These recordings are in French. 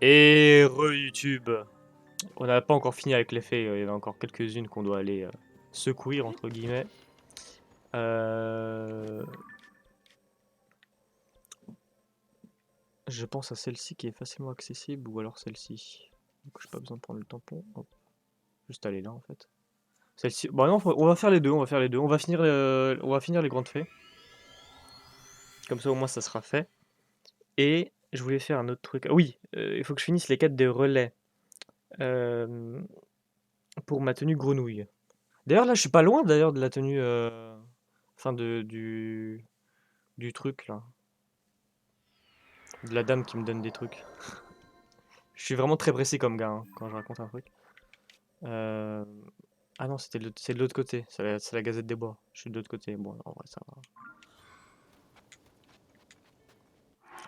Et re-YouTube. On n'a pas encore fini avec les fées, il y en a encore quelques-unes qu'on doit aller secourir, entre guillemets. Euh, Je pense à celle-ci qui est facilement accessible, ou alors celle-ci. Donc j'ai pas besoin de prendre le tampon. Hop. Juste aller là en fait. Celle-ci. Bon non, on va faire les deux, on va faire les deux. On va finir les grandes fées. Comme ça au moins ça sera fait. Et je voulais faire un autre truc. Ah oui, il faut que je finisse les quêtes de relais. Euh, pour ma tenue grenouille. D'ailleurs là je suis pas loin d'ailleurs de la tenue. Enfin du truc là. De la dame qui me donne des trucs. Je suis vraiment très pressé comme gars hein, quand je raconte un truc. Euh, Ah non, c'est de l'autre côté. C'est la Gazette des Bois. Je suis de l'autre côté. Bon, en vrai, ça va.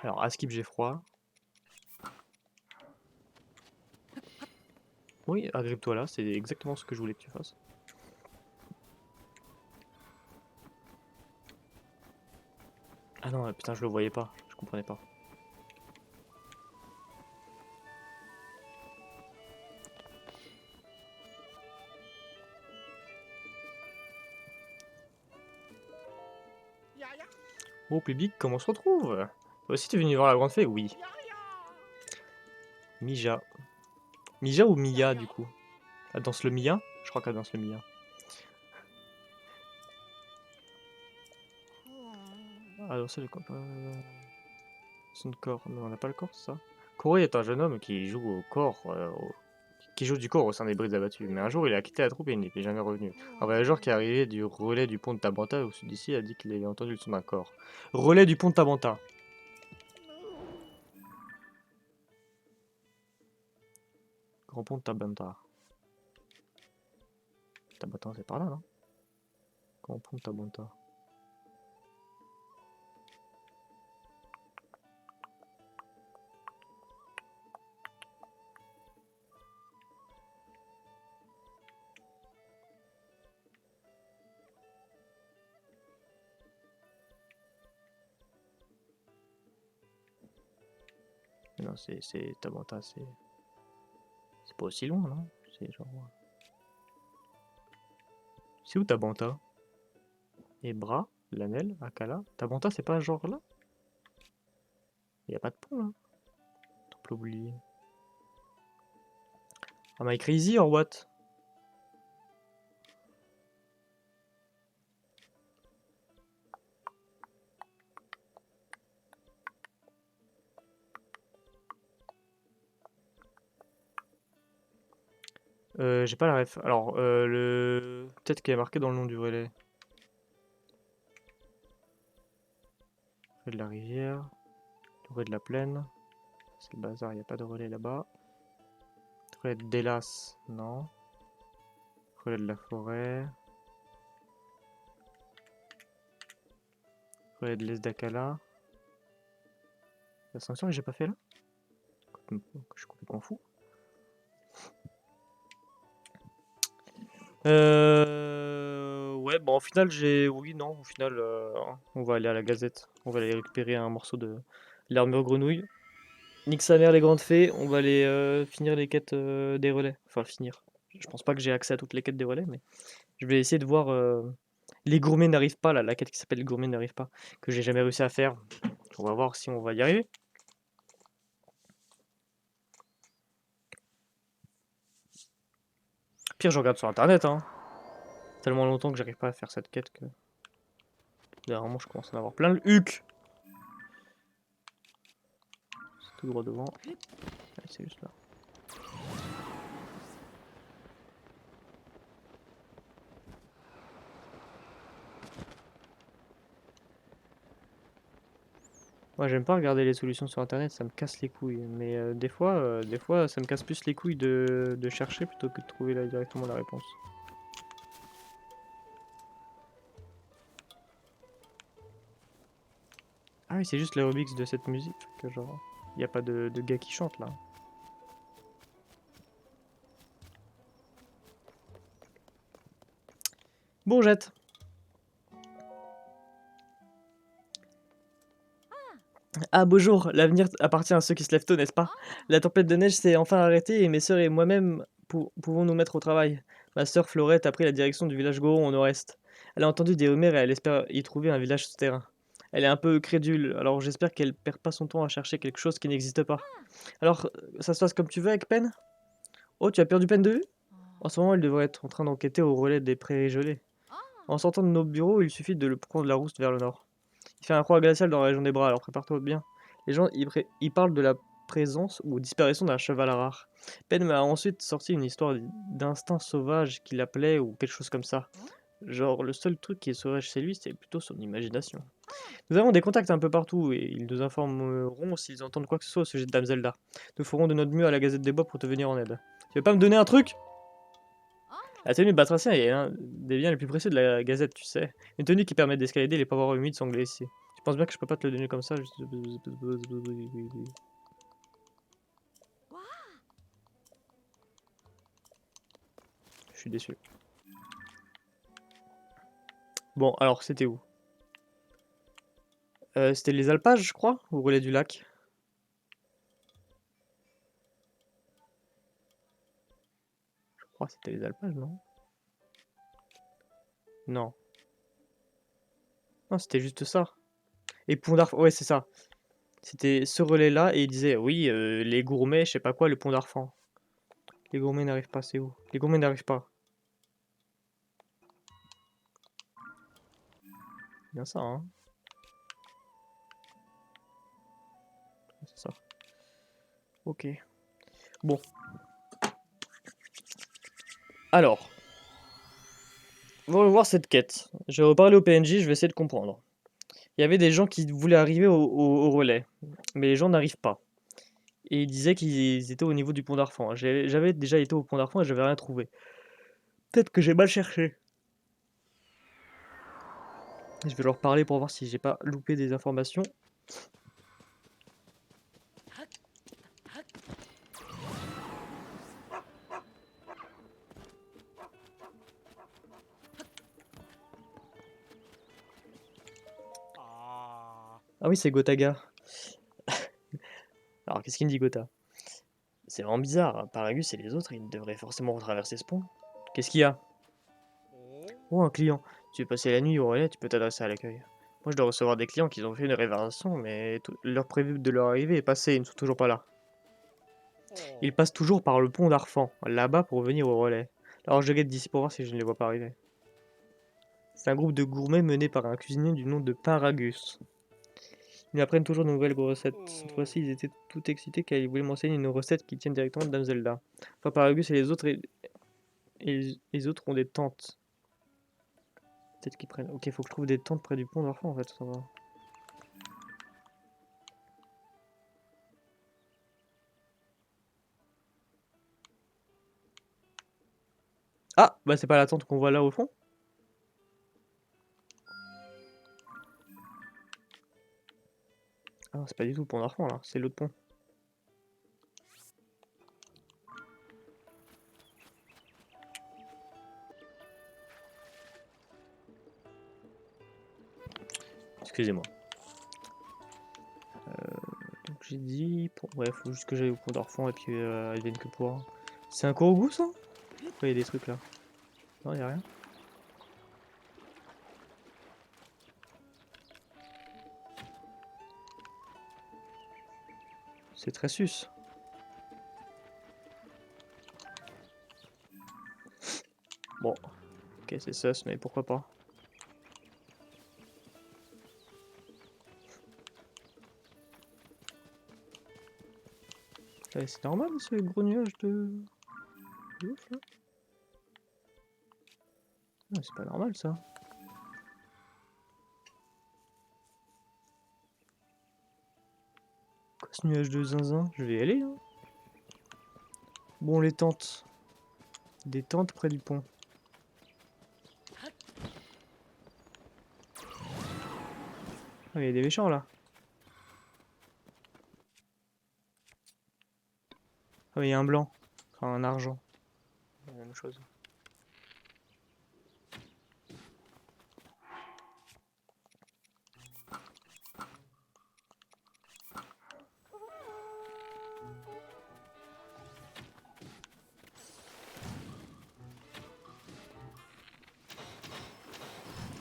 Alors, à Skip, j'ai froid. Oui, agrippe-toi là. C'est exactement ce que je voulais que tu fasses. Ah non, putain, je le voyais pas. Je comprenais pas. Oh, public, comment on se retrouve? Toi aussi, t'es venu voir la grande fée? Oui. Mija. Mija ou Mia, du coup? Elle danse le Mia? Je crois qu'elle danse le Mia. Ah, danser le corps. Son corps. Mais on n'a pas le corps, c'est ça? Corey est un jeune homme qui joue au corps, qui joue du corps au sein des brides abattues. Mais un jour, il a quitté la troupe et il n'est plus jamais revenu. Un voyageur qui est arrivé du relais du pont de Tabanta au sud d'ici a dit qu'il avait entendu le son d'un corps. Relais du pont de Tabanta. Grand pont de Tabanta. Tabanta, c'est par là, non? Grand pont de Tabanta. Non, c'est Tabanta, c'est pas aussi loin, non? C'est genre. C'est où Tabanta? Ebra, Lanel, Akala. Tabanta, c'est pas genre là? Y a pas de pont là? On peut l'oublier. Am I crazy or what? J'ai pas la ref. Alors, peut-être qu'il est marqué dans le nom du relais. Relais de la rivière, le relais de la plaine. C'est le bazar, il n'y a pas de relais là-bas. Relais de Delas, non. Relais de la forêt. Relais de l'Esdakala. L'ascension que j'ai pas fait là? Je suis complètement fou. Ouais, bon, au final, oui, non, au final, on va aller à la Gazette. On va aller récupérer un morceau de l'armure grenouille. Nique sa mère, les grandes fées. On va aller finir les quêtes des relais. Enfin, finir. Je pense pas que j'ai accès à toutes les quêtes des relais, mais je vais essayer de voir. Les gourmets n'arrivent pas, là, la quête qui s'appelle les gourmets n'arrive pas, que j'ai jamais réussi à faire. On va voir si on va y arriver. Pire, je regarde sur internet, hein. Tellement longtemps que j'arrive pas à faire cette quête que. Dernièrement, je commence à en avoir plein le huc. C'est tout droit devant. Allez, c'est juste là. Moi, j'aime pas regarder les solutions sur internet, ça me casse les couilles. Mais des fois, ça me casse plus les couilles de chercher plutôt que de trouver directement la réponse. Ah oui, c'est juste les remix de cette musique que genre, il y a pas de gars qui chantent là. Bon, jette. Ah, beau jour, l'avenir appartient à ceux qui se lèvent tôt, n'est-ce pas? La tempête de neige s'est enfin arrêtée et mes sœurs et moi-même pouvons nous mettre au travail. Ma sœur Florette a pris la direction du village Goron au nord-est. Elle a entendu des rumeurs et elle espère y trouver un village souterrain. Elle est un peu crédule, alors j'espère qu'elle perd pas son temps à chercher quelque chose qui n'existe pas. Alors, ça se passe comme tu veux avec Pen? Oh, tu as perdu Pen de vue? En ce moment, elle devrait être en train d'enquêter au relais des prairies gelées. En sortant de nos bureaux, il suffit de le prendre la route vers le nord. Il fait un froid glacial dans la région des bras, alors prépare-toi bien. Les gens y parlent de la présence ou disparition d'un cheval rare. Penn m'a ensuite sorti une histoire d'instinct sauvage qu'il appelait ou quelque chose comme ça. Genre, le seul truc qui est sauvage chez lui, c'est plutôt son imagination. Nous avons des contacts un peu partout et ils nous informeront s'ils entendent quoi que ce soit au sujet de Dame Zelda. Nous ferons de notre mieux à la Gazette des Bois pour te venir en aide. Tu veux pas me donner un truc? La tenue batracien est un des biens les plus précieux de la Gazette, tu sais. Une tenue qui permet d'escalader les pavoirs humides sans glisser. Tu penses bien que je peux pas te le donner comme ça juste... Je suis déçu. Bon, alors, c'était où? C'était les alpages, je crois, au relais du lac. Je crois que c'était les alpages, non? Non. Non, c'était juste ça. Et Pont d'Arfan, ouais, c'est ça. C'était ce relais-là, et il disait, oui, les gourmets, je sais pas quoi, le Pont d'Arfan. Les gourmets n'arrivent pas, c'est où? Les gourmets n'arrivent pas. Bien ça, hein. C'est ça. Ok. Bon. Alors, on va voir cette quête. Je vais reparler au PNJ, je vais essayer de comprendre. Il y avait des gens qui voulaient arriver au relais, mais les gens n'arrivent pas. Et ils disaient qu'ils étaient au niveau du pont d'Arfan. J'avais déjà été au pont d'Arfan et j'avais rien trouvé. Peut-être que j'ai mal cherché. Je vais leur parler pour voir si j'ai pas loupé des informations. Ah oui, c'est Gotaga. Alors, qu'est-ce qu'il me dit, Gotha? C'est vraiment bizarre. Paragus et les autres, ils devraient forcément retraverser ce pont. Qu'est-ce qu'il y a? Oh, un client. Tu veux passer la nuit au relais, tu peux t'adresser à l'accueil. Moi, je dois recevoir des clients qui ont fait une réservation, mais l'heure prévue de leur arrivée est passée, ils ne sont toujours pas là. Ils passent toujours par le pont d'Arfan, là-bas pour venir au relais. Alors, je guette d'ici pour voir si je ne les vois pas arriver. C'est un groupe de gourmets mené par un cuisinier du nom de Paragus. Ils m'apprennent toujours de nouvelles recettes. Cette fois-ci, ils étaient tout excités car ils voulaient m'enseigner une recette qui tienne directement de Dame Zelda. Enfin, Paragus et les autres ont des tentes. Peut-être qu'ils prennent. Ok, faut que je trouve des tentes près du pont d'Arfan en fait. Ça va. Ah, bah c'est pas la tente qu'on voit là au fond. Ah, c'est pas du tout le pont d'Arfan là, c'est l'autre pont. Excusez-moi. Donc j'ai dit. Ouais, faut juste que j'aille au pont d'Arfan et puis elles viennent que pour. C'est un Korogu ça? Pourquoi il y a des trucs là? Non, y a rien. C'est très sus. Bon, ok, c'est sus, mais pourquoi pas? C'est normal ce gros nuage de ouf là? Non, c'est pas normal ça. Quoi ce nuage de zinzin? Je vais y aller hein. Bon, les tentes. Des tentes près du pont. Ah, il y a des méchants là. Ah, mais il y a un blanc. Enfin, un argent. La même chose.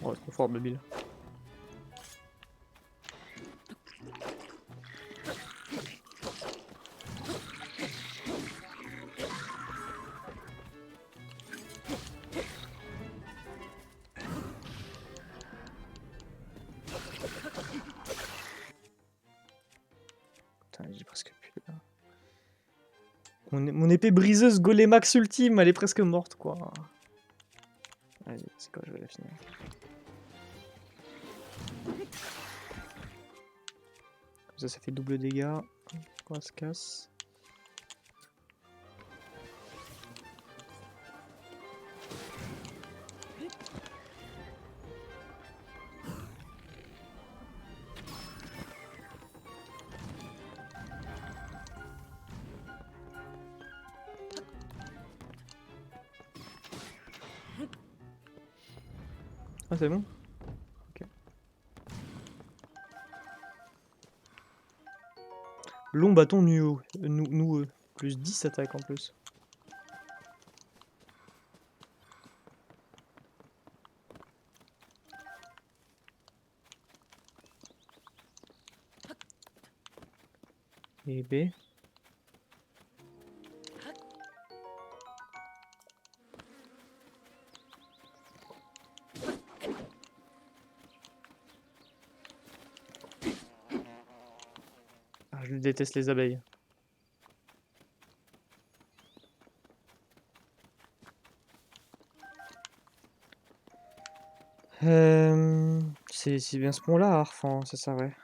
Oh, trop fort, Babil. Putain, j'ai presque plus là. Mon épée briseuse Golémax ultime, elle est presque morte, quoi. Vas-y, c'est quoi, je vais la finir. Comme ça fait double dégâts. On se casse. Ah, c'est bon? Ok. Long bâton noueux. Plus 10 attaques en plus. Et B. Ah, je déteste les abeilles. C'est bien ce pont-là, Arfan, c'est ça, ouais.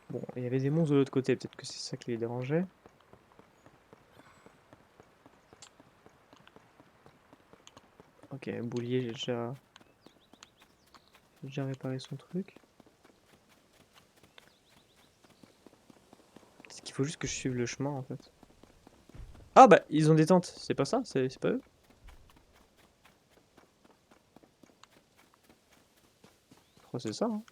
Bon, il y avait des monstres de l'autre côté, peut-être que c'est ça qui les dérangeait. Ok, Boulier, j'ai déjà réparé son truc. C'est qu'il faut juste que je suive le chemin, en fait. Ah bah, ils ont des tentes, c'est pas ça? C'est pas eux? Je crois que c'est ça, hein.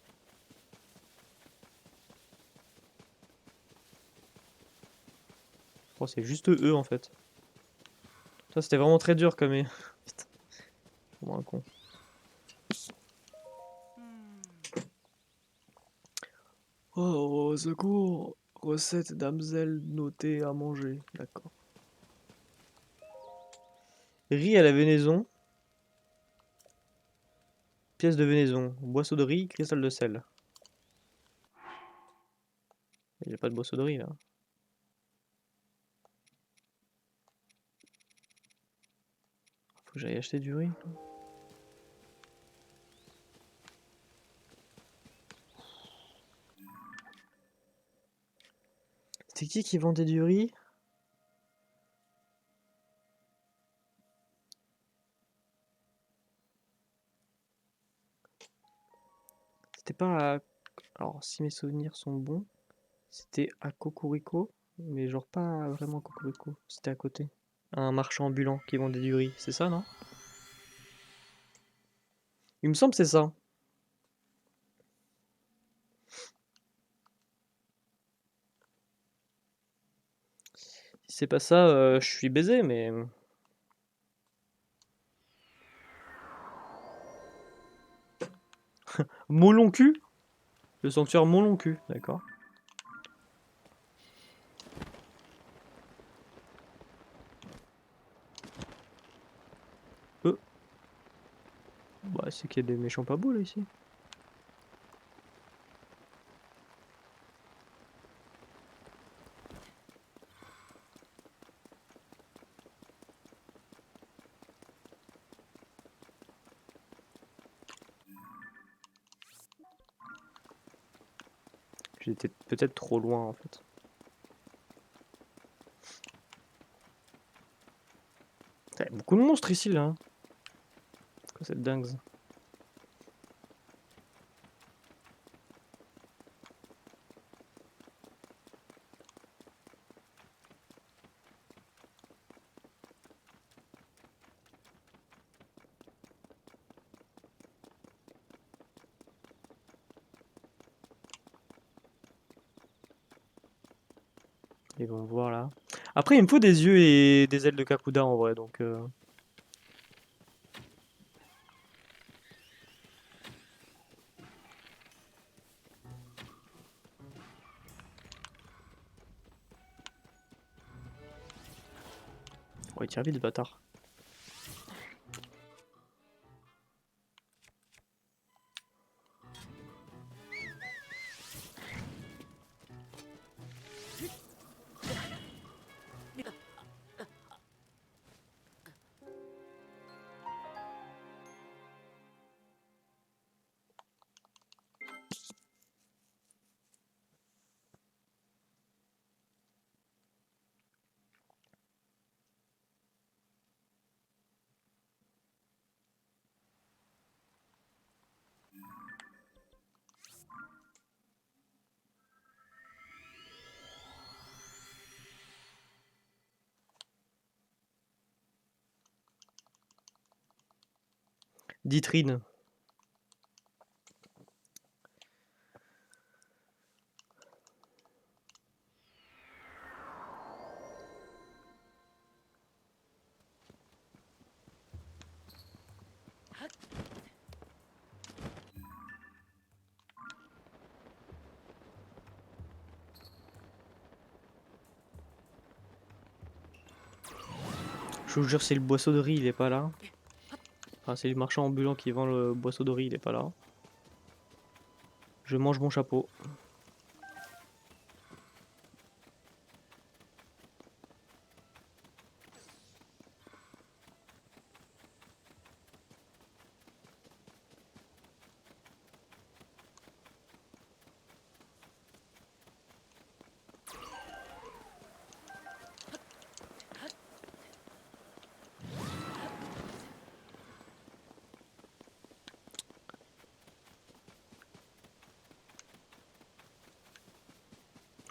Je crois que c'est juste eux, en fait. Ça, c'était vraiment très dur comme... Putain, vraiment un con. Oh, au secours! Recette damsel notée à manger. D'accord. Riz à la venaison. Pièce de venaison. Boisseau de riz, cristal de sel. Il n'y a pas de boisseau de riz là. Faut que j'aille acheter du riz. C'était qui vendait du riz? C'était pas à... Alors, si mes souvenirs sont bons, c'était à Cocorico, mais genre pas vraiment Cocorico, c'était à côté. Un marchand ambulant qui vendait du riz, c'est ça, non? Il me semble que c'est ça. Si c'est pas ça, je suis baisé, mais... Moloncu? Le sanctuaire Moloncu, d'accord. Bah, c'est qu'il y a des méchants pas beaux là ici. J'étais peut-être trop loin en fait. Il y a beaucoup de monstres ici là. Quoi cette dingue? Ils vont voir là. Après, il me faut des yeux et des ailes de Kakuda en vrai, donc... Ouais, il tire vite, ce bâtard. Ditrine. Je vous jure, c'est le boisseau de riz, il est pas là. Enfin, c'est le marchand ambulant qui vend le boisseau de riz, il est pas là. Je mange mon chapeau.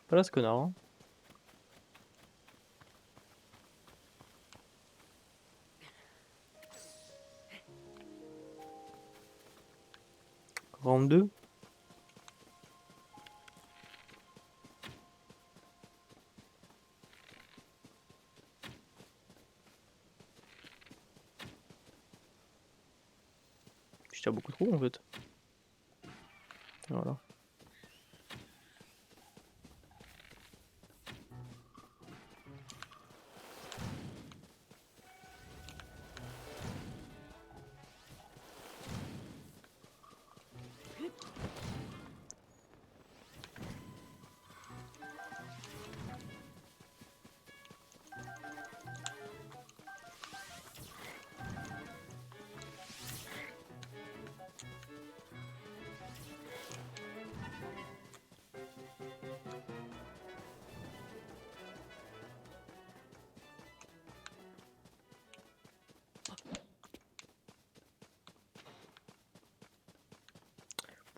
Pas là ce connard, hein. Round 2. Je tire beaucoup trop en fait. Voilà.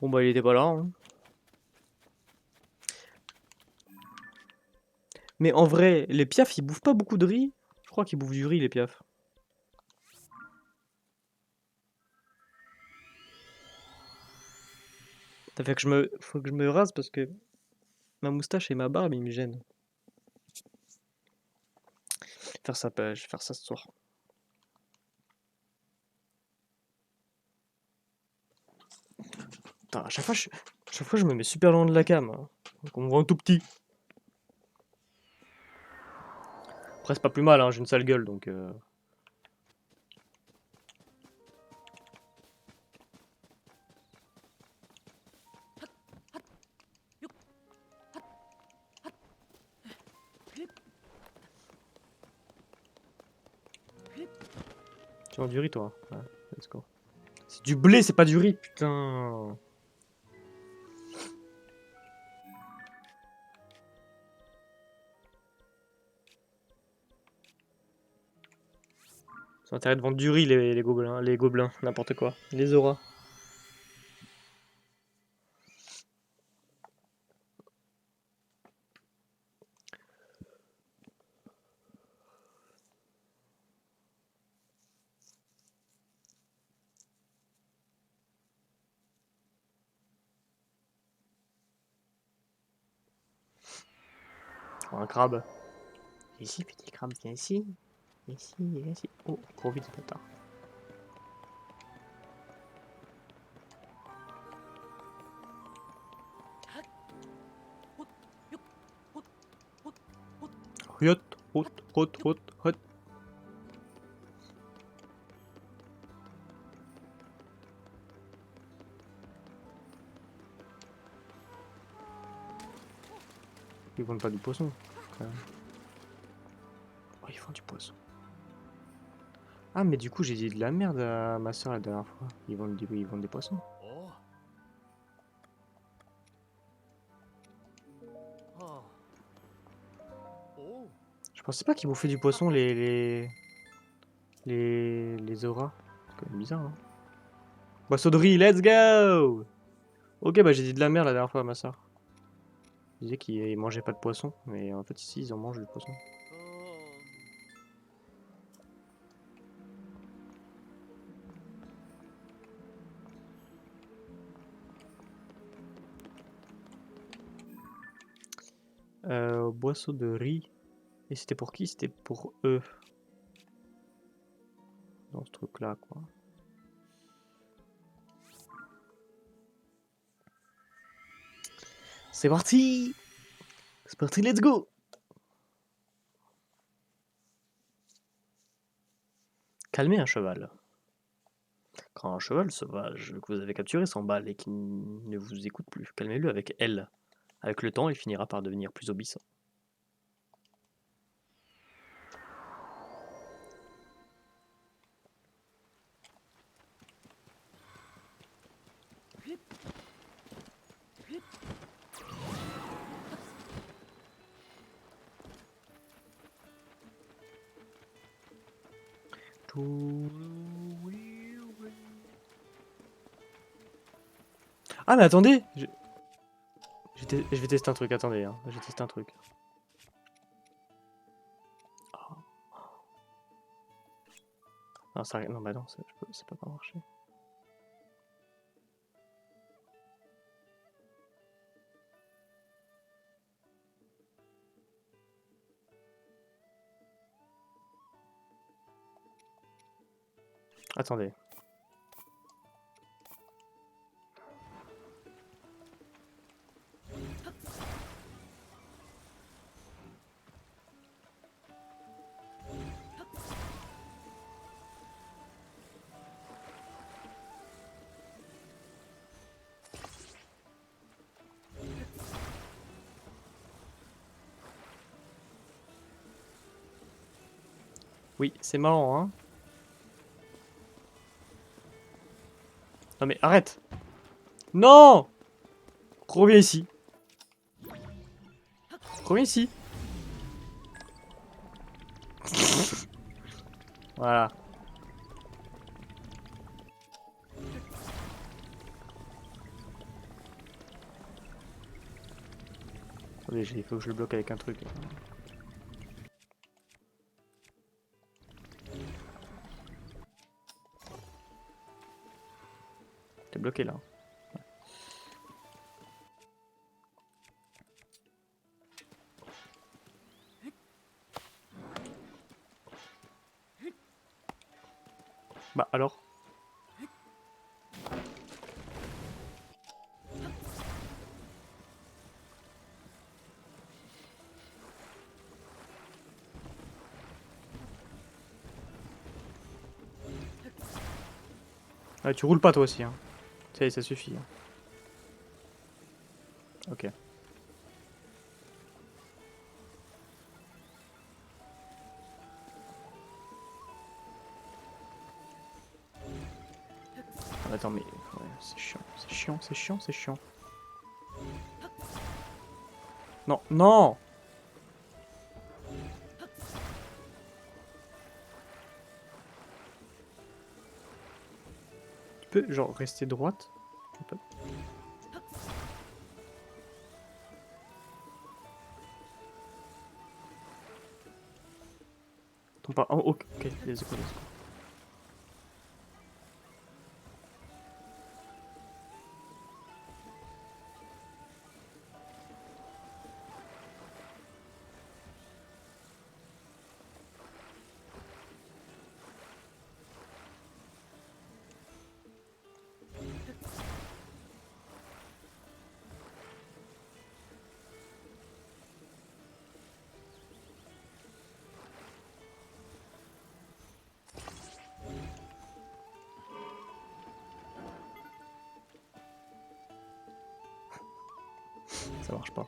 Bon bah il était pas là, hein. Mais en vrai, les piafs ils bouffent pas beaucoup de riz. Je crois qu'ils bouffent du riz les piafs. Ça fait que faut que je me rase parce que ma moustache et ma barbe ils me gênent. Faire ça, je vais faire ça ce soir. Putain, chaque fois je me mets super loin de la cam, hein. Donc on me voit un tout petit. Après c'est pas plus mal, hein, j'ai une sale gueule donc... Tu vends du riz toi? Ouais, let's go. C'est du blé, c'est pas du riz, putain. Ça intérêt de vendre du riz les gobelins, n'importe quoi. Les auras. Un crabe. Ici, petit crabe, viens ici. Ici, viens ici. Oh, trop vite, bâtard. Hot, hot, hot, hot, hot. Ils vendent pas du poisson, quand même. Oh, ils font du poisson. Ah, mais du coup, j'ai dit de la merde à ma soeur la dernière fois. Ils vendent des poissons. Je pensais pas qu'ils bouffaient du poisson, les auras. C'est quand même bizarre, hein. Boisseau de riz, let's go! Ok, bah j'ai dit de la merde la dernière fois à ma soeur. Ils disaient qu'ils mangeaient pas de poisson, mais en fait, ici, ils en mangent du poisson. Boisseau de riz. Et c'était pour qui? C'était pour eux. Dans ce truc-là, quoi. C'est parti! C'est parti, let's go! Calmez un cheval. Quand un cheval sauvage que vous avez capturé s'emballe et qui ne vous écoute plus, calmez-le avec L. Avec le temps, il finira par devenir plus obéissant. Ah mais attendez, je vais tester un truc, attendez, hein. Je vais tester un truc. Ah. Non, ça, non, bah non, ça peut pas marcher. Attendez. Oui, c'est marrant, hein. Non mais arrête! Non! Reviens ici. Reviens ici. Voilà. Attendez, il faut que je le bloque avec un truc. T'es bloqué là. Bah alors? Ah, tu roules pas toi aussi, hein. Ça suffit, hein. Ok. Attends, mais ouais, c'est chiant, c'est chiant, c'est chiant, c'est chiant. Non, non! Tu peux, genre, rester droite? Tu peux. Attends pas. Oh, ok, let's go, let's go. Ça marche pas.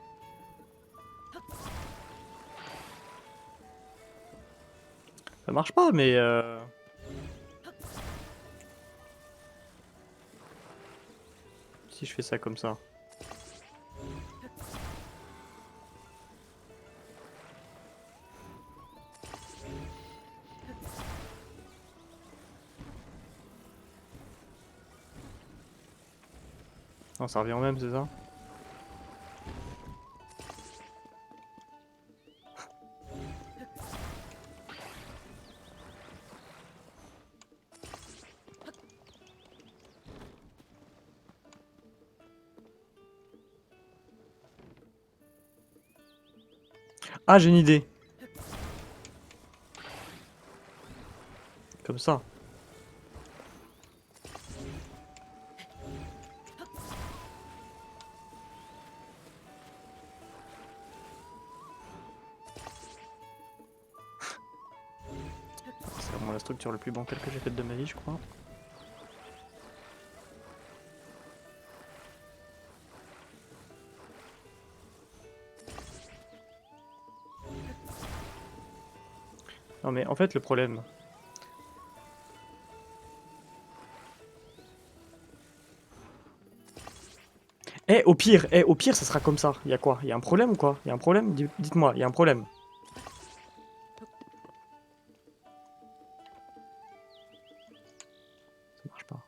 Ça marche pas, mais si je fais ça comme ça. Non, ça revient au même, c'est ça? Ah, j'ai une idée. Comme ça. C'est vraiment la structure la plus bancale que j'ai faite de ma vie, je crois. Non mais en fait le problème... au pire ça sera comme ça. Il y a quoi? Il y a un problème ou quoi? Il y a un problème? Dites-moi, il y a un problème. Ça marche pas.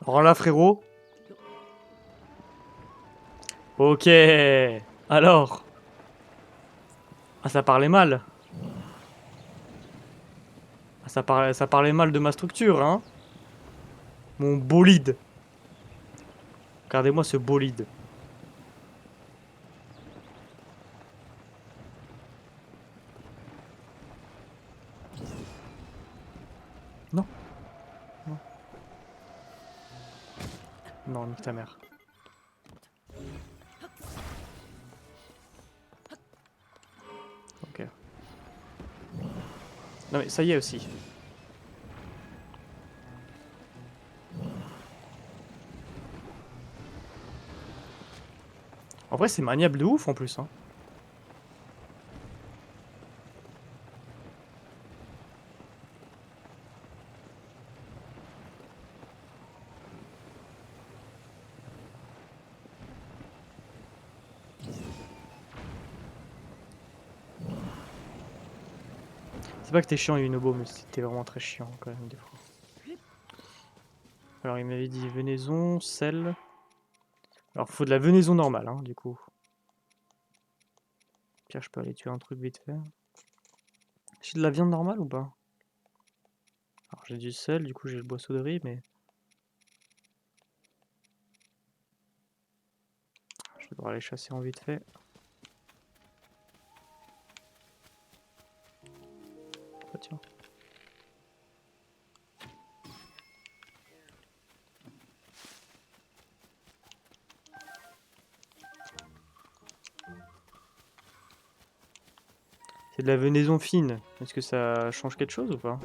Alors là frérot... Ok. Alors... Ah ça parlait mal. Ah, ça parlait mal de ma structure, hein. Mon bolide. Regardez-moi ce bolide. Non. Non. Non, nique ta mère. Ok. Non mais ça y est aussi. En vrai c'est maniable de ouf en plus, hein. C'est pas que t'es chiant Yunobo, mais t'es vraiment très chiant quand même des fois. Alors il m'avait dit venaison, sel. Alors faut de la venaison normale, hein, du coup. Pierre, je peux aller tuer un truc vite fait. J'ai de la viande normale ou pas? Alors j'ai du sel, du coup j'ai le boisseau de riz, mais... Je vais devoir aller chasser en vite fait. Ah, tiens. C'est de la venaison fine. Est-ce que ça change quelque chose ou pas?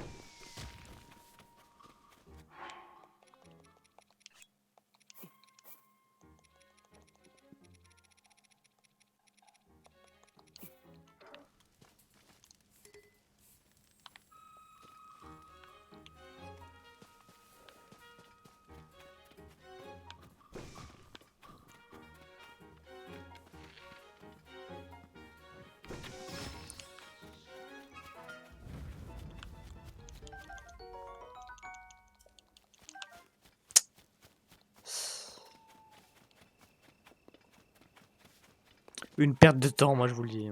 Une perte de temps, moi je vous le dis.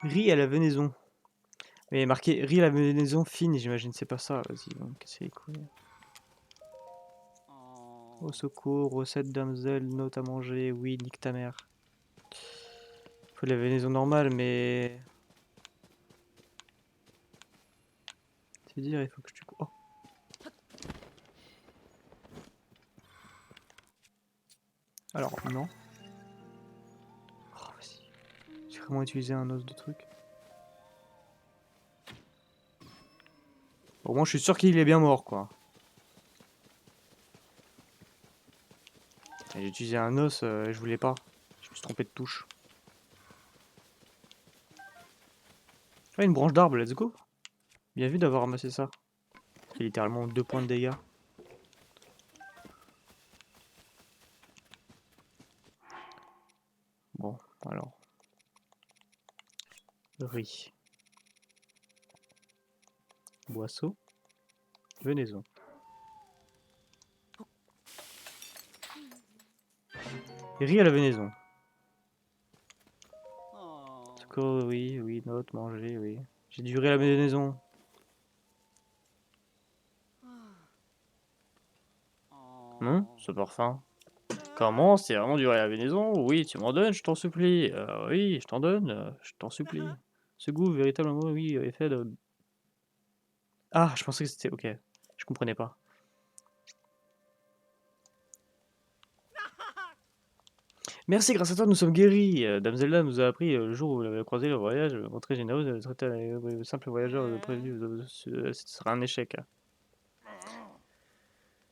Riz à la venaison. Mais marqué riz à la venaison fine, j'imagine, c'est pas ça. Vas-y, donc c'est les couilles. Au secours, recette damsel, note à manger. Oui, nique ta mère. Faut de la venaison normale, mais. C'est dire, il faut que je tue. Oh. Alors, non. Oh, vas-y. J'ai vraiment utilisé un os de truc. Au moins, je suis sûr qu'il est bien mort, quoi. J'ai utilisé un os, je voulais pas. Je me suis trompé de touche. Ah, une branche d'arbre, let's go. Bien vu d'avoir ramassé ça. Ça fait littéralement 2 points de dégâts. Bon, alors. Riz. Boisseau. Venaison. Riz à la venaison. Secours, oui, oui, note, manger, oui. J'ai du riz à la venaison. Non, ce parfum. Comment? C'est vraiment du riz à la venaison? Oui, tu m'en donnes, je t'en supplie. Oui, je t'en donne, je t'en supplie. Ce goût, véritablement, oui, effet de... Ah, je pensais que c'était... Ok, je comprenais pas. Merci, grâce à toi, nous sommes guéris. Dame Zelda nous a appris le jour où elle avait croisé le voyage, montré généreuse, elle traitait le simple voyageur prévenu, ce sera un échec.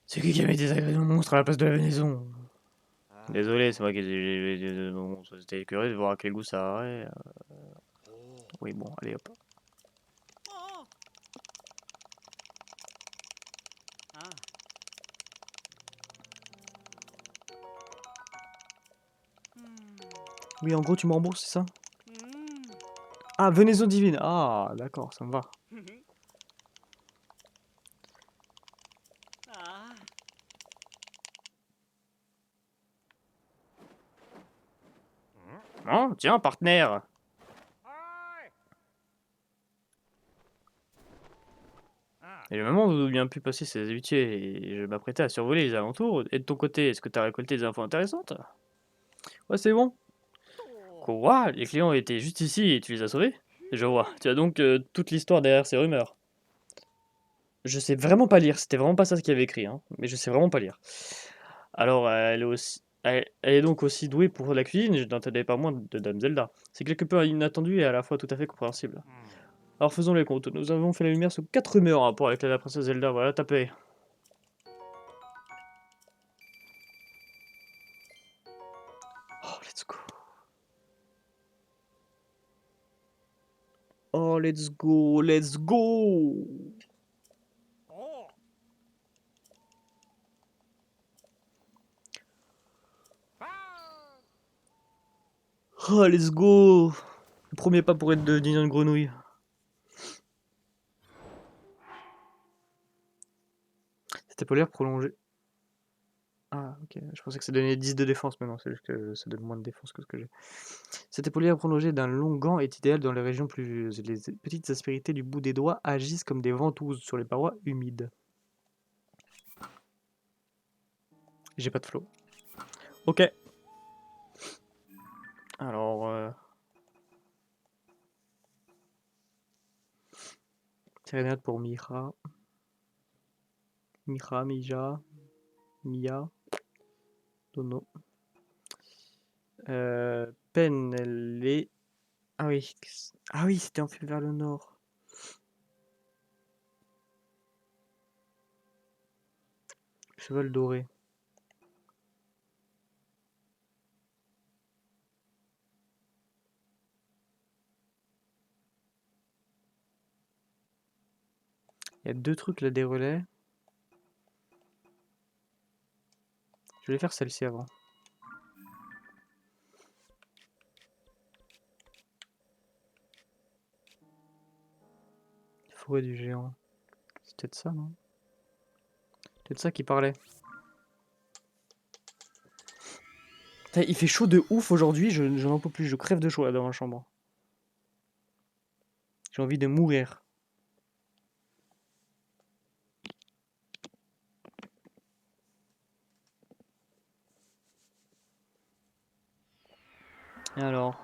C'est qui a mis des ingrédients monstres à la place de la venaison? Désolé, c'est moi qui ai... Bon, c'était curieux de voir à quel goût ça aurait. Oui, bon, allez hop. Oui, en gros, tu me rembourses, c'est ça? Ah, venaison divine. Ah, d'accord, ça me va. Oh, tiens, partenaire. Et le moment où vous bien pu passer ses habitués et je m'apprêtais à survoler les alentours, et de ton côté, est-ce que tu as récolté des infos intéressantes? Ouais, c'est bon. Quoi? Les clients étaient juste ici et tu les as sauvés? Je vois. Tu as donc toute l'histoire derrière ces rumeurs. Je sais vraiment pas lire, c'était vraiment pas ça ce qu'il y avait écrit, hein, mais je sais vraiment pas lire. Alors, elle est aussi... elle est donc aussi douée pour la cuisine, je n'entendais pas moins de Dame Zelda. C'est quelque peu inattendu et à la fois tout à fait compréhensible. Alors faisons les comptes, nous avons fait la lumière sur 4 rumeurs en rapport avec la princesse Zelda, voilà, tapez. Oh, let's go. Oh, let's go, let's go. Oh, let's go. Le premier pas pour être devenir une grenouille. C'était polaire prolongé. Ah, ok. Je pensais que ça donnait 10 de défense, mais non, c'est juste que ça donne moins de défense que ce que j'ai. Cette épaulière prolongée d'un long gant est idéale dans les régions pluvieuses. Les petites aspérités du bout des doigts agissent comme des ventouses sur les parois humides. J'ai pas de flow. Ok. Alors... sérénade pour Mira. Mira, Mija. Mia. Dono. Peine, elle est... Ah oui. Ah oui, c'était enfilé vers le nord. Cheval doré. Il y a 2 trucs là, des relais. Je vais faire celle-ci avant. Forêt du géant. C'est peut-être ça, non? Peut-être ça qui parlait. Putain, il fait chaud de ouf aujourd'hui, je n'en peux plus, je crève de chaud là dans ma chambre. J'ai envie de mourir. Et alors?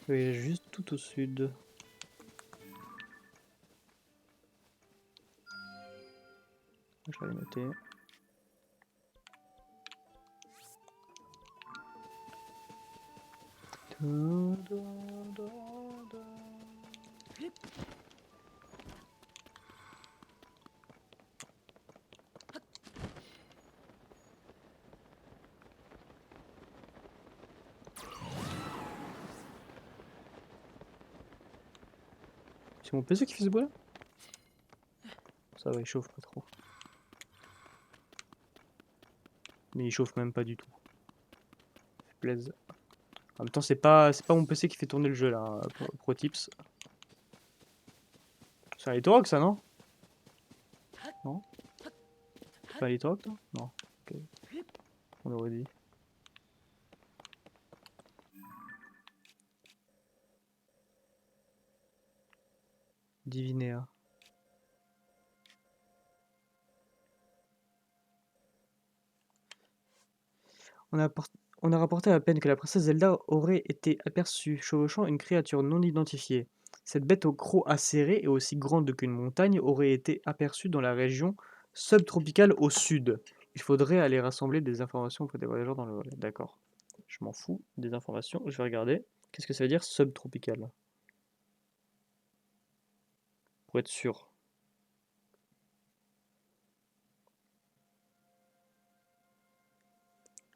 Oui, juste tout au sud. Je vais noter. C'est mon PC qui fait ce bruit là? Ça va, il chauffe pas trop. Mais il chauffe même pas du tout. Ça fait plaisir. En même temps, c'est pas mon PC qui fait tourner le jeu là, hein, pro tips. C'est un Litorok ça, non? Non? C'est pas un Litorok toi? Non. Ok. On aurait dit. Divinéa. On a rapporté à peine que la princesse Zelda aurait été aperçue, chevauchant une créature non identifiée. Cette bête au croc acéré et aussi grande qu'une montagne aurait été aperçue dans la région subtropicale au sud. Il faudrait aller rassembler des informations auprès des voyageurs dans le relais. D'accord. Je m'en fous des informations, je vais regarder. Qu'est-ce que ça veut dire subtropical? Pour être sûr.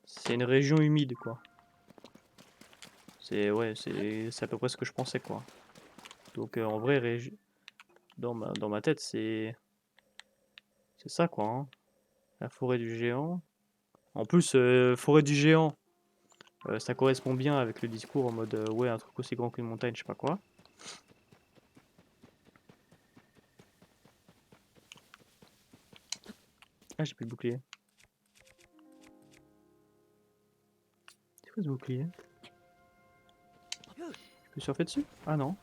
C'est une région humide quoi. C'est à peu près ce que je pensais quoi. Donc en vrai, dans ma tête, c'est ça quoi, hein. La forêt du géant. En plus, forêt du géant, ça correspond bien avec le discours en mode ouais, un truc aussi grand qu'une montagne, je sais pas quoi. Ah, j'ai plus de bouclier. C'est quoi ce bouclier? Je peux surfer dessus? Ah non.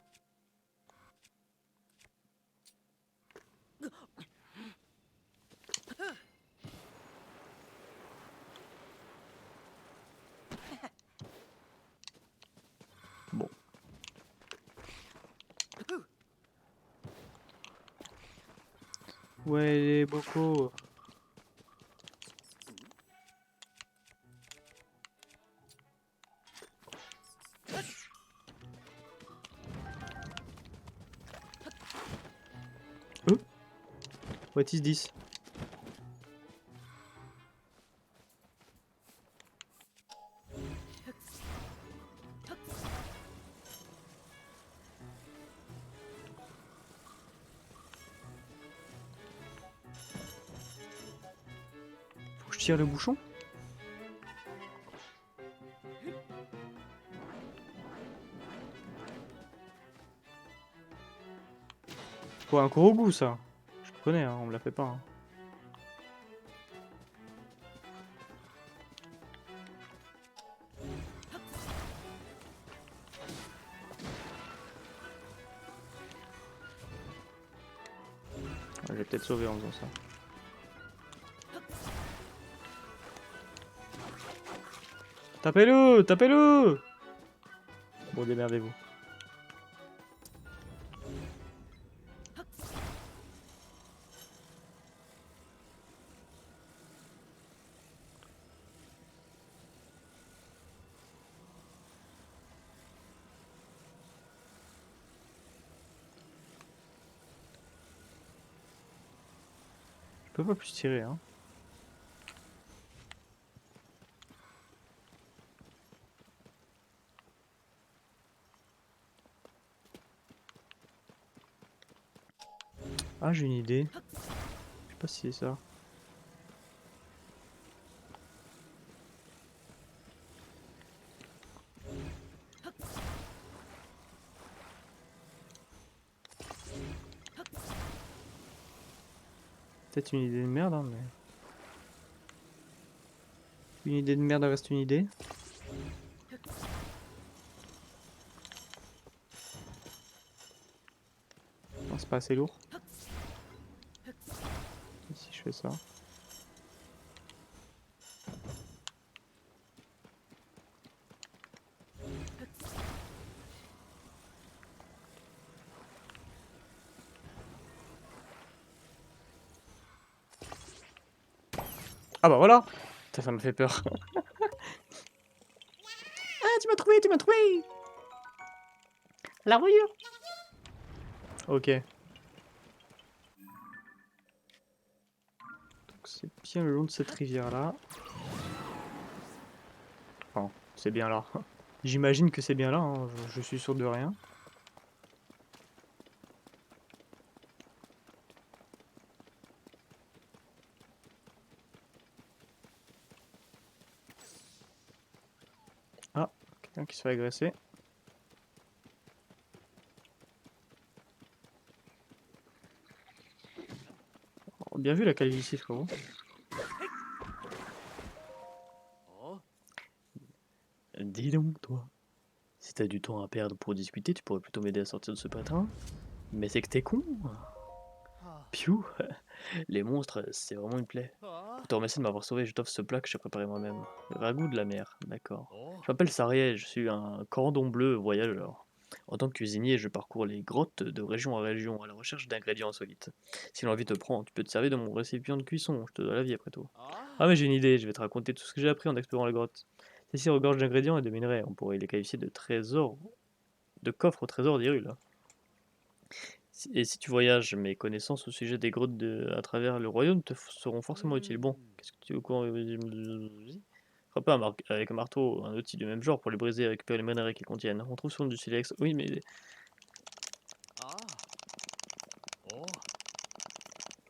Bon. Ouais, les bocaux. What is this? Faut que je tire le bouchon? Faut un Korogu, ça. Je connais, hein, on me l'a fait pas, hein. Ouais, je vais peut-être sauver en faisant ça. Tapez-le! Tapez-le! Bon, démerdez-vous. Je peux pas plus tirer, hein. Ah, j'ai une idée. Je sais pas si c'est ça. Peut-être une idée de merde, hein, mais... Une idée de merde reste une idée. Non, c'est pas assez lourd. Et si je fais ça. Ah bah voilà! Ça me fait peur. Ah, tu m'as trouvé, tu m'as trouvé! La voyure! Ok. Donc c'est bien le long de cette rivière-là. Enfin, c'est bien là. J'imagine que c'est bien là, hein, je suis sûr de rien. Ah, quelqu'un qui se fait agresser. Oh, bien vu la calvitie, frérot. Dis donc, toi. Si t'as du temps à perdre pour discuter, tu pourrais plutôt m'aider à sortir de ce pétrin. Mais c'est que t'es con. Piou. Les monstres, c'est vraiment une plaie. Pour te remercier de m'avoir sauvé, je t'offre ce plat que j'ai préparé moi-même. Le ragoût de la mer, d'accord. Je m'appelle Sariel, je suis un cordon bleu voyageur. En tant que cuisinier, je parcours les grottes de région à région à la recherche d'ingrédients insolites. Si l'envie te prend, tu peux te servir de mon récipient de cuisson, je te dois la vie après tout. Ah mais j'ai une idée, je vais te raconter tout ce que j'ai appris en explorant les grottes. Celles-ci regorgent d'ingrédients et de minerais, on pourrait les qualifier de trésors, de coffres au trésor d'Hyrule. Et si tu voyages, mes connaissances au sujet des grottes à travers le royaume seront forcément utiles. Bon, qu'est-ce que tu es au courant? Frappe avec un marteau, un outil du même genre pour les briser et récupérer les minerais qu'ils contiennent. On trouve souvent du silex. Oui, mais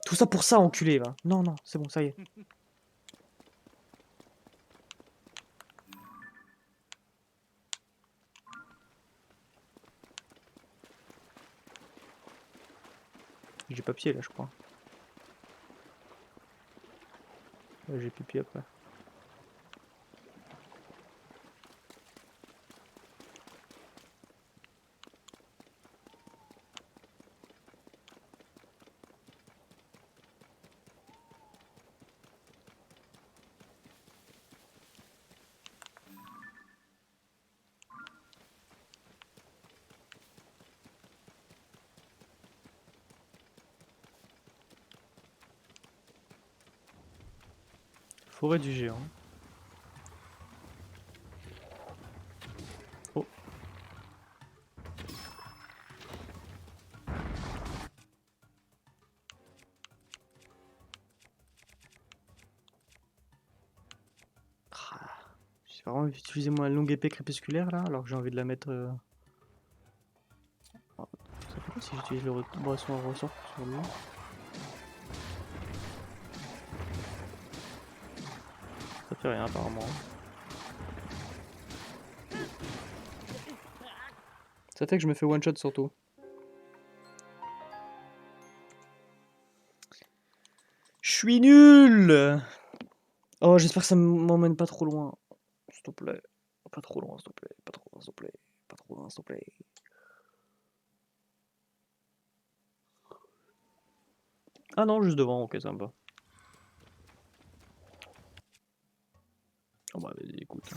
tout ça pour ça, enculé, va. Non, non, c'est bon, ça y est. J'ai papier là, je crois. Ouais, j'ai pipi après. Forêt du géant. Oh. Ah. J'ai vraiment utilisé ma longue épée crépusculaire là, alors que j'ai envie de la mettre. Oh, ça fait quoi si j'utilise le boisson à ressort sur lui? Ça fait rien apparemment. Ça fait que je me fais one shot surtout. Je suis nul! Oh, j'espère que ça m'emmène pas trop loin. S'il te plaît. Pas trop loin, s'il te plaît. Pas trop loin, s'il te plaît. Pas trop loin, s'il te plaît. Ah non, juste devant, ok, ça me va. Oh bah vas-y, écoute.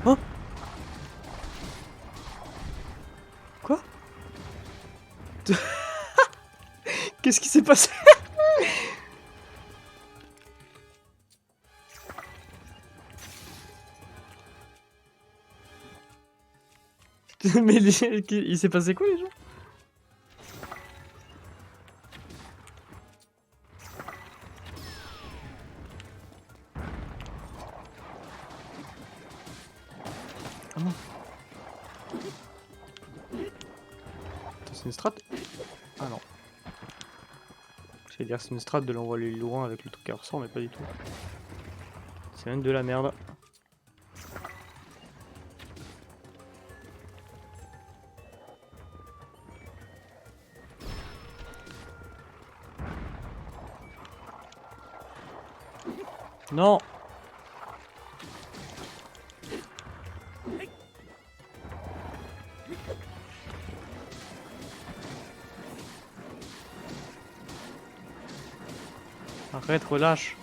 Oh! Quoi? Qu'est-ce qui s'est passé? Mais il s'est passé quoi les gens? C'est une strat? Ah non. J'allais dire c'est une strat de l'envoyer loin avec le truc à ressort, mais pas du tout. C'est même de la merde. Non! Arrête, relâche.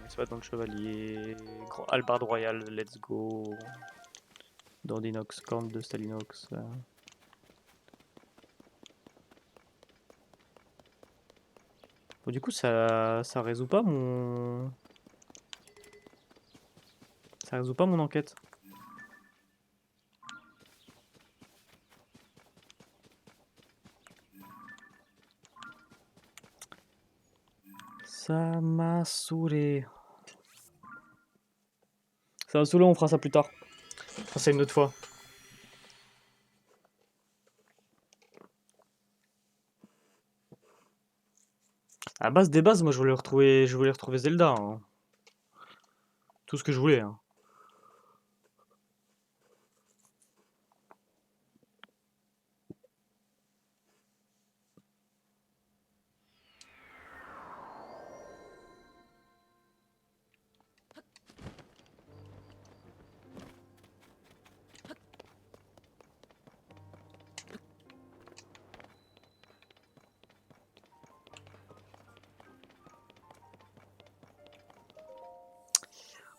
C'est pas dans le chevalier. Grand Hallebarde royale, let's go. Dandinox, corne de Stalinox. Bon, du coup, ça résout pas mon. Ça résout pas mon enquête. Ça m'a saoulé. Ça m'a saoulé, on fera ça plus tard. On fera ça une autre fois. À la base des bases, moi je voulais retrouver Zelda, hein. Tout ce que je voulais, hein.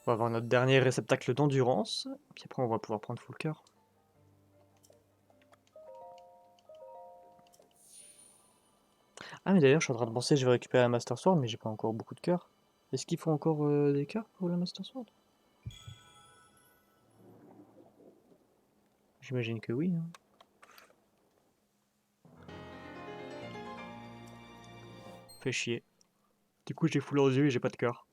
On va avoir notre dernier réceptacle d'endurance. Puis après, on va pouvoir prendre full cœur. Ah, mais d'ailleurs, je suis en train de penser, je vais récupérer la Master Sword, mais j'ai pas encore beaucoup de cœurs. Est-ce qu'il faut encore des cœurs pour la Master Sword? J'imagine que oui, hein. Fait chier. Du coup, j'ai full aux yeux et j'ai pas de cœur.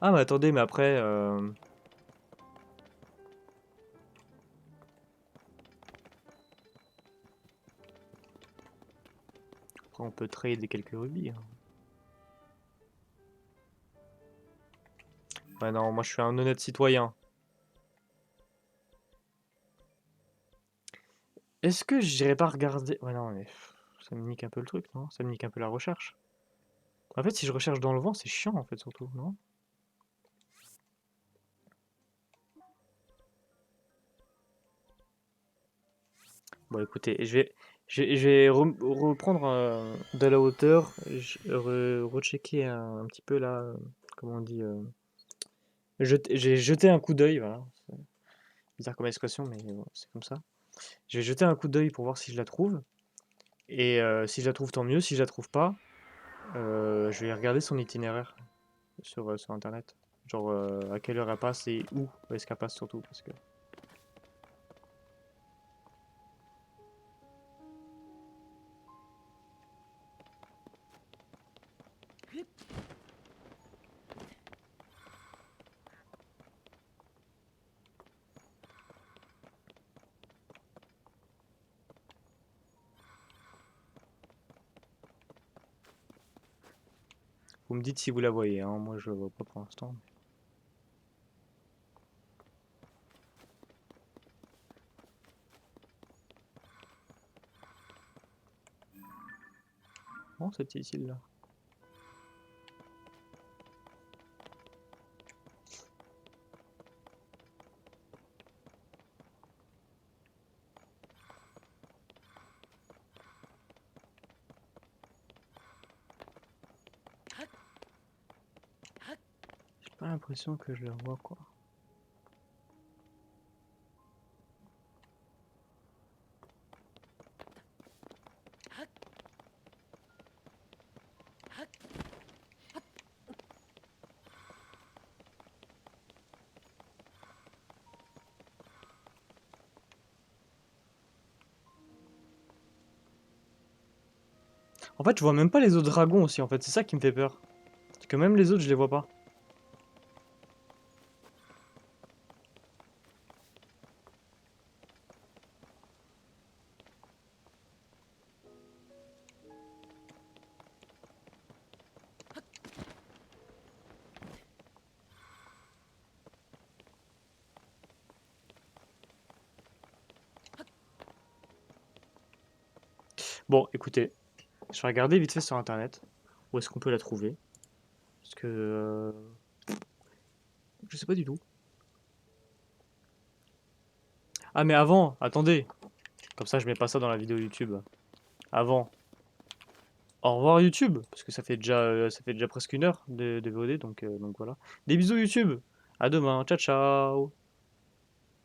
Ah, mais attendez, mais après. Après, on peut trade quelques rubis, hein. Ouais, non, moi je suis un honnête citoyen. Est-ce que j'irais pas regarder. Ouais, non, mais ça me nique un peu le truc, non? Ça me nique un peu la recherche. En fait, si je recherche dans le vent, c'est chiant, en fait, surtout, non? Bon, écoutez, je vais reprendre de la hauteur, rechecker un petit peu là, comment on dit, j'ai jeté un coup d'œil, voilà, c'est bizarre comme expression, mais bon, c'est comme ça. Je vais jeter un coup d'œil pour voir si je la trouve, et si je la trouve, tant mieux, si je la trouve pas, je vais regarder son itinéraire sur internet, genre à quelle heure elle passe et où est-ce qu'elle passe surtout, parce que. Vous me dites si vous la voyez, hein, moi je la vois pas pour l'instant. Oh, cette île-là. J'ai pas l'impression que je la vois, quoi. En fait, je vois même pas les autres dragons aussi, en fait. C'est ça qui me fait peur. C'est que même les autres, je les vois pas. Bon, écoutez, je vais regarder vite fait sur internet où est-ce qu'on peut la trouver. Parce que je sais pas du tout. Ah, mais avant, attendez. Comme ça, je mets pas ça dans la vidéo YouTube. Avant. Au revoir YouTube, parce que ça fait déjà presque 1 heure de VOD, donc voilà. Des bisous YouTube. À demain. Ciao, ciao.